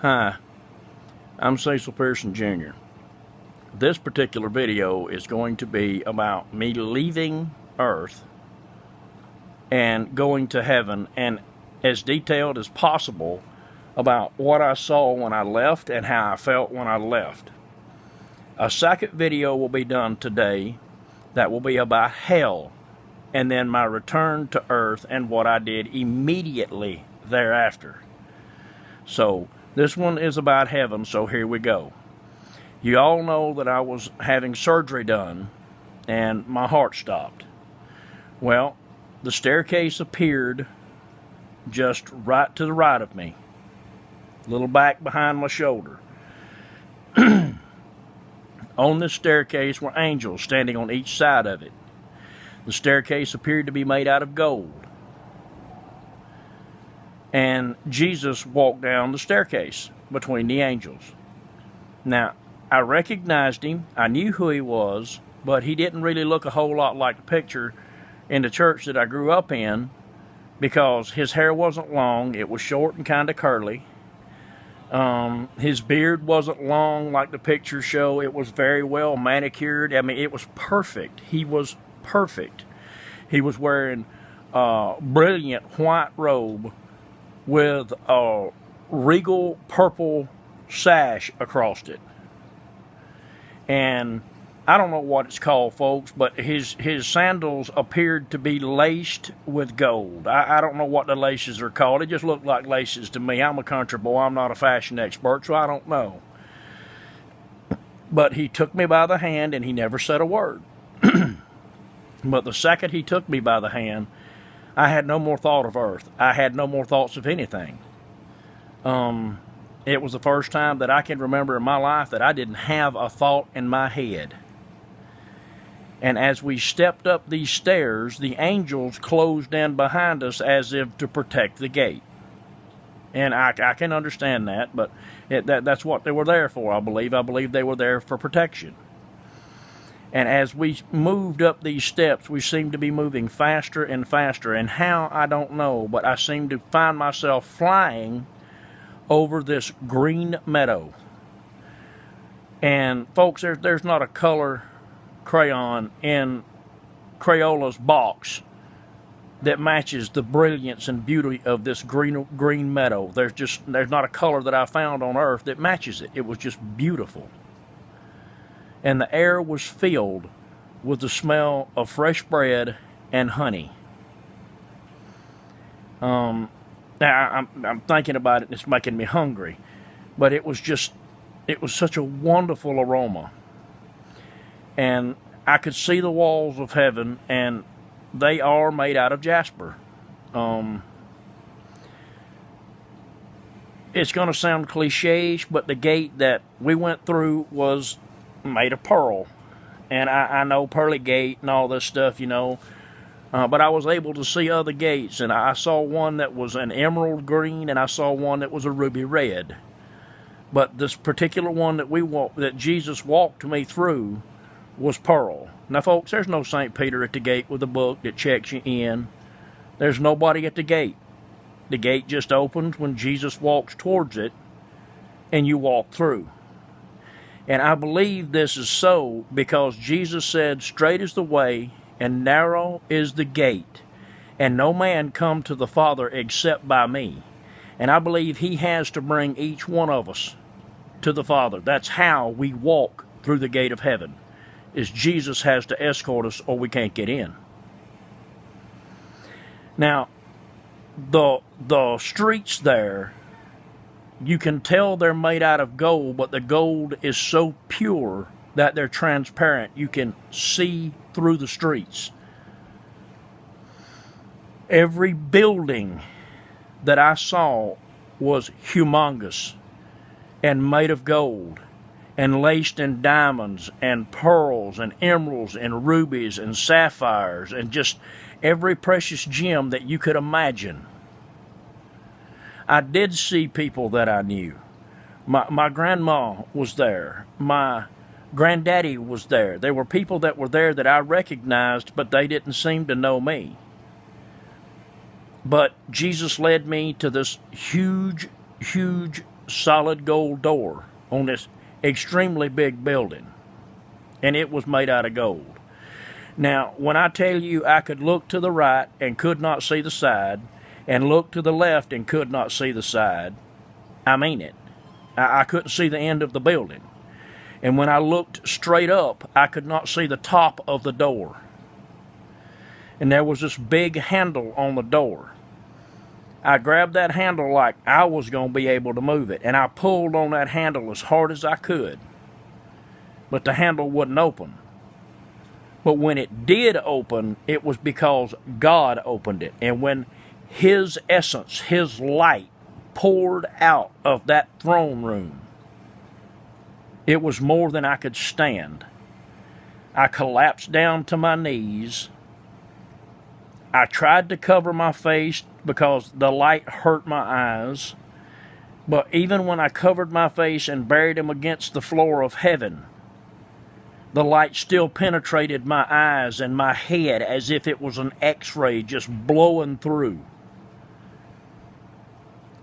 Hi, I'm Cecil Pearson Jr. This particular video is going to be about me leaving Earth and going to heaven, and as detailed as possible about what I saw when I left and how I felt when I left. A second video will be done today that will be about hell, and then my return to Earth and what I did immediately thereafter. So this one is about heaven, so here we go. You all know that I was having surgery done and my heart stopped. Well, the staircase appeared just right to the right of me, a little back behind my shoulder. On this staircase were angels standing on each side of it. The staircase appeared to be made out of gold. And Jesus walked down the staircase between the angels. Now, I recognized him. I knew who he was, but he didn't really look a whole lot like the picture in the church that I grew up in, because his hair wasn't long. It was short and kind of curly. His beard wasn't long like the pictures show. It was very well manicured. I mean, it was perfect. He was perfect. He was wearing a brilliant white robe with a regal purple sash across it. And I don't know what it's called, folks, but his sandals appeared to be laced with gold. I don't know what the laces are called. It just looked like laces to me. I'm a country boy. I'm not a fashion expert, so I don't know. But he took me by the hand, and he never said a word. But the second he took me by the hand, I had no more thought of Earth. I had no more thoughts of anything. It was the first time that I can remember in my life that I didn't have a thought in my head. And as we stepped up these stairs, the angels closed in behind us as if to protect the gate. And I can understand that, but that's what they were there for, I believe. I believe they were there for protection. And as we moved up these steps, we seemed to be moving faster and faster. And how, I don't know, but I seemed to find myself flying over this green meadow. And folks, there's not a color crayon in Crayola's box that matches the brilliance and beauty of this green meadow. There's not a color that I found on Earth that matches it. It was just beautiful. And the air was filled with the smell of fresh bread and honey. Now I'm thinking about it, and it's making me hungry. But it was such a wonderful aroma. And I could see the walls of heaven, and they are made out of jasper. It's going to sound cliche-ish, but the gate that we went through was made of pearl. And I know pearly gate and all this stuff, you know. But I was able to see other gates, and I saw one that was an emerald green, and I saw one that was a ruby red. But this particular one that Jesus walked me through was pearl. Now, folks, there's no St. Peter at the gate with a book that checks you in. There's nobody at the gate. The gate just opens when Jesus walks towards it, and you walk through. And I believe this is so because Jesus said, "Straight is the way, and narrow is the gate, and no man come to the Father except by me." And I believe he has to bring each one of us to the Father. That's how we walk through the gate of heaven, is Jesus has to escort us or we can't get in. Now, the streets there, you can tell they're made out of gold, but the gold is so pure that they're transparent. You can see through the streets. Every building that I saw was humongous and made of gold and laced in diamonds and pearls and emeralds and rubies and sapphires and just every precious gem that you could imagine. I did see people that I knew. My grandma was there. My granddaddy was there. There were people that were there that I recognized, but they didn't seem to know me. But Jesus led me to this huge solid gold door on this extremely big building, and it was made out of gold. Now, when I tell you I could look to the right and could not see the side, and look to the left and could not see the side, I mean it. I couldn't see the end of the building. And when I looked straight up, I could not see the top of the door. And there was this big handle on the door. I grabbed that handle like I was going to be able to move it, and I pulled on that handle as hard as I could. But the handle wouldn't open. But when it did open, it was because God opened it. And when His essence, His light, poured out of that throne room, it was more than I could stand. I collapsed down to my knees. I tried to cover my face because the light hurt my eyes. But even when I covered my face and buried them against the floor of heaven, the light still penetrated my eyes and my head as if it was an X-ray just blowing through.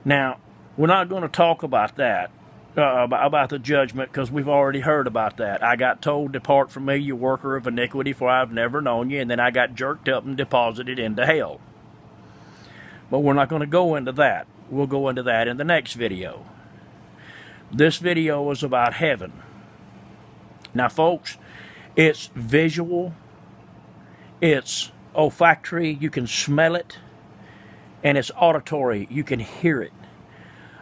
Now, we're not going to talk about that, about the judgment, because we've already heard about that. I got told, "Depart from me, you worker of iniquity, for I have never known you," and then I got jerked up and deposited into hell. But we're not going to go into that. We'll go into that in the next video. This video is about heaven. Now, folks, it's visual, it's olfactory, you can smell it, and it's auditory, you can hear it.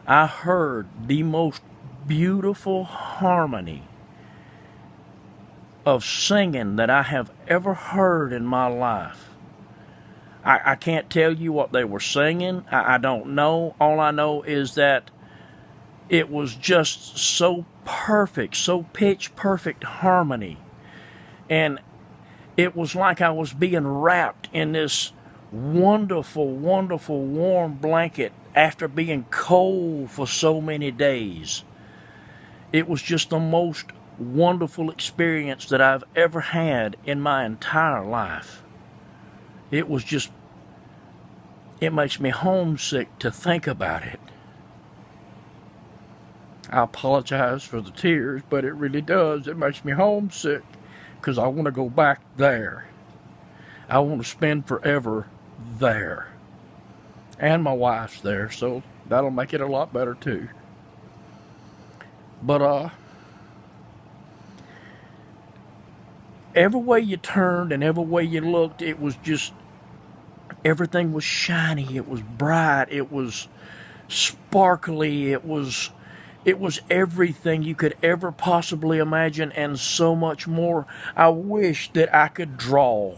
I heard the most beautiful harmony of singing that I have ever heard in my life. I can't tell you what they were singing. I don't know. All I know is that it was just so perfect, so pitch perfect harmony. And it was like I was being wrapped in this wonderful, wonderful warm blanket after being cold for so many days. It was just the most wonderful experience that I've ever had in my entire life. It was just, it makes me homesick to think about it. I apologize for the tears, but it really does. It makes me homesick because I want to go back there. I want to spend forever there. And my wife's there, so that'll make it a lot better too. But every way you turned and every way you looked, it was just, everything was shiny, it was bright, it was sparkly, it was everything you could ever possibly imagine and so much more. I wish that I could draw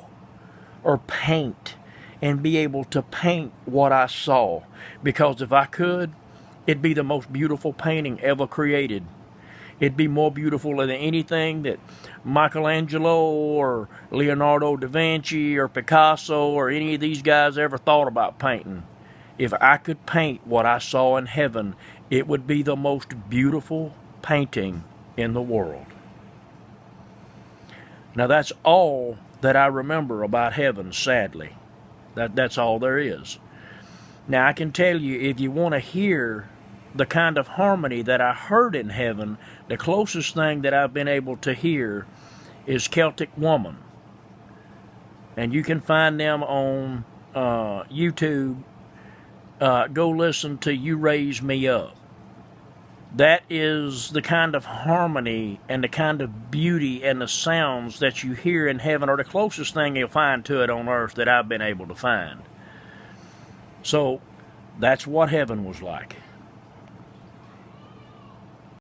or paint and be able to paint what I saw, because if I could, it'd be the most beautiful painting ever created. It'd be more beautiful than anything that Michelangelo or Leonardo da Vinci or Picasso or any of these guys ever thought about painting. If I could paint what I saw in heaven, it would be the most beautiful painting in the world. Now that's all that I remember about heaven, sadly. That's all there is. Now I can tell you, if you want to hear the kind of harmony that I heard in heaven, the closest thing that I've been able to hear is Celtic Woman. And you can find them on YouTube. Go listen to You Raise Me Up. That is the kind of harmony and the kind of beauty and the sounds that you hear in heaven, are the closest thing you'll find to it on earth that I've been able to find. So that's what heaven was like.